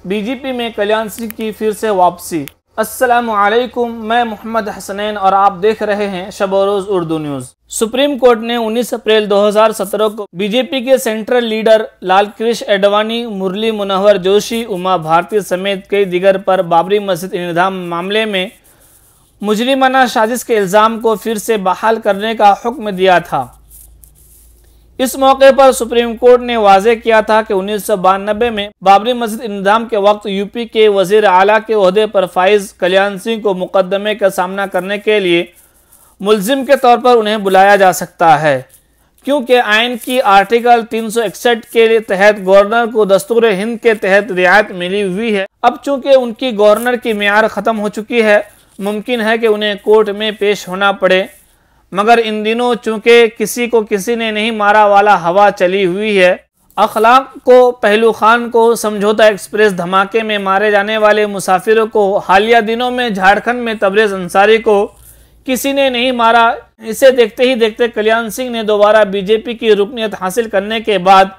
BJP में कल्याण सिंह की फिर से वापसी। अस्सलामु अलैकुम, मैं मोहम्मद हसनैन और आप देख रहे हैं शब-ओ-रोज़ उर्दू न्यूज़। सुप्रीम कोर्ट ने 19 अप्रैल 2017 को बीजेपी के सेंट्रल लीडर लालकृष्ण आडवाणी, मुरली मनोहर जोशी, उमा भारती समेत कई दिगर पर बाबरी मस्जिद इंहदाम मामले में मुजरिमाना साजिश के इल्ज़ाम को फिर से बहाल करने का हुक्म दिया था। इस मौके पर सुप्रीम कोर्ट ने वाज़ेह किया था कि 1992 में बाबरी मस्जिद इंहदाम के वक्त यूपी के वज़ीर आला के ओहदे पर फाइज कल्याण सिंह को मुकदमे का सामना करने के लिए मुल्जिम के तौर पर उन्हें बुलाया जा सकता है, क्योंकि आइन की आर्टिकल 361 के तहत गवर्नर को दस्तूर हिंद के तहत रियायत मिली हुई है। अब चूंकि उनकी गवर्नर की मियार ख़त्म हो चुकी है, मुमकिन है कि उन्हें कोर्ट में पेश होना पड़े, मगर इन दिनों चूंकि किसी को किसी ने नहीं मारा वाला हवा चली हुई है। अखलाक को पहलू खान को समझौता एक्सप्रेस धमाके में मारे जाने वाले मुसाफिरों को हालिया दिनों में झारखंड में तबरेज़ अंसारी को किसी ने नहीं मारा। इसे देखते ही देखते कल्याण सिंह ने दोबारा बीजेपी की रुकनीत हासिल करने के बाद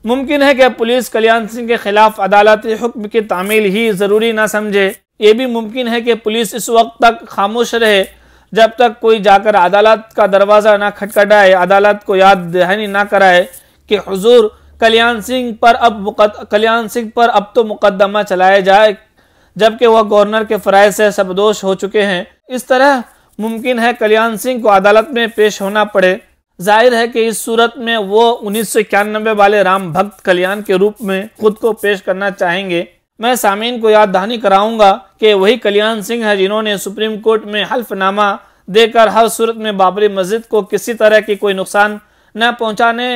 मुमकिन है कि पुलिस कल्याण सिंह के खिलाफ अदालती हुक्म की तामील ही ज़रूरी ना समझे। ये भी मुमकिन है कि पुलिस इस वक्त तक खामोश रहे जब तक कोई जाकर अदालत का दरवाज़ा ना खटखटाए, अदालत को याद दहानी ना कराए कि हुजूर कल्याण सिंह पर अब तो मुकदमा चलाया जाए, जबकि वह गवर्नर के फ़राइज़ से सबदोश हो चुके हैं। इस तरह मुमकिन है कल्याण सिंह को अदालत में पेश होना पड़े। जाहिर है कि इस सूरत में वो 1991 वाले राम भक्त कल्याण के रूप में खुद को पेश करना चाहेंगे। मैं सामीन को याद दहानी कराऊंगा कि वही कल्याण सिंह है जिन्होंने सुप्रीम कोर्ट में हल्फनामा देकर हर सूरत में बाबरी मस्जिद को किसी तरह की कोई नुकसान न पहुंचाने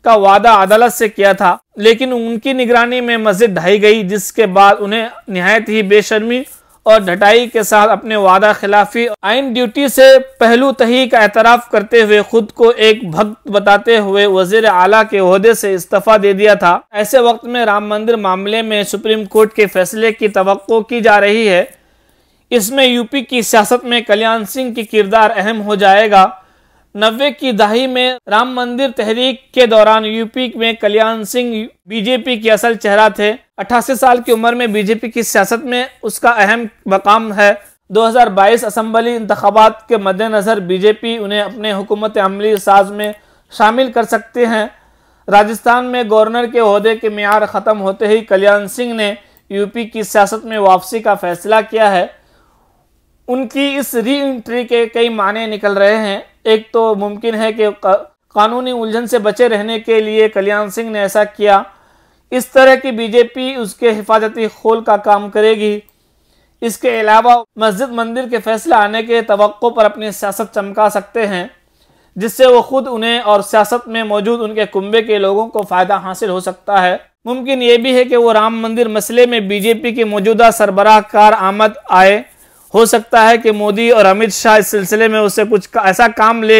का वादा अदालत से किया था, लेकिन उनकी निगरानी में मस्जिद ढाई गई, जिसके बाद उन्हें निहायत ही बेशर्मी और ढटाई के साथ अपने वादा खिलाफी आइन ड्यूटी से पहलू तही का एतराफ़ करते हुए खुद को एक भक्त बताते हुए वज़ीर आला के ओहदे से इस्तीफा दे दिया था। ऐसे वक्त में राम मंदिर मामले में सुप्रीम कोर्ट के फैसले की तवक्को की जा रही है। इसमें यूपी की सियासत में कल्याण सिंह की किरदार अहम हो जाएगा। 90 की दहाई में राम मंदिर तहरीक के दौरान यूपी में कल्याण सिंह बीजेपी की असल चेहरा थे। 88 साल की उम्र में बीजेपी की सियासत में उसका अहम मकाम है। 2022 असम्बली इंतखाबात के मद्देनज़र बीजेपी उन्हें अपने हुकूमत अमली साज में शामिल कर सकते हैं। राजस्थान में गवर्नर के ओहदे के मियार ख़त्म होते ही कल्याण सिंह ने यूपी की सियासत में वापसी का फैसला किया है। उनकी इस री एंट्री के कई माने निकल रहे हैं। एक तो मुमकिन है कि कानूनी उलझन से बचे रहने के लिए कल्याण सिंह ने ऐसा किया। इस तरह की बीजेपी उसके हिफाजती खोल का काम करेगी। इसके अलावा मस्जिद मंदिर के फैसला आने के तवक्को पर अपनी सियासत चमका सकते हैं, जिससे वो खुद उन्हें और सियासत में मौजूद उनके कुंबे के लोगों को फ़ायदा हासिल हो सकता है। मुमकिन ये भी है कि वो राम मंदिर मसले में बीजेपी के मौजूदा सरबराह कार आमद आए। हो सकता है कि मोदी और अमित शाह इस सिलसिले में उससे कुछ ऐसा काम ले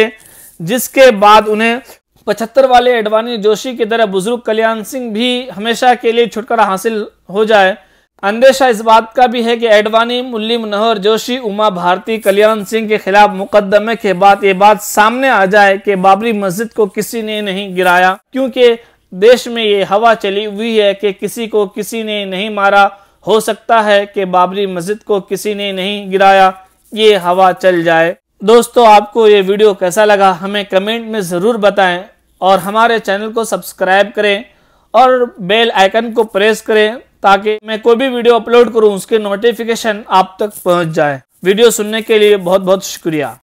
जिसके बाद उन्हें 75 वाले आडवाणी जोशी की तरह बुजुर्ग कल्याण सिंह भी हमेशा के लिए छुटकारा हासिल हो जाए। अंदेशा इस बात का भी है कि आडवाणी, मुरली मनोहर जोशी, उमा भारती, कल्याण सिंह के खिलाफ मुकदमे के बाद ये बात सामने आ जाए कि बाबरी मस्जिद को किसी ने नहीं गिराया, क्योंकि देश में ये हवा चली हुई है कि किसी को किसी ने नहीं मारा। हो सकता है कि बाबरी मस्जिद को किसी ने नहीं गिराया, ये हवा चल जाए। दोस्तों, आपको ये वीडियो कैसा लगा हमें कमेंट में ज़रूर बताएं और हमारे चैनल को सब्सक्राइब करें और बेल आइकन को प्रेस करें ताकि मैं कोई भी वीडियो अपलोड करूं उसके नोटिफिकेशन आप तक पहुंच जाए। वीडियो सुनने के लिए बहुत बहुत शुक्रिया।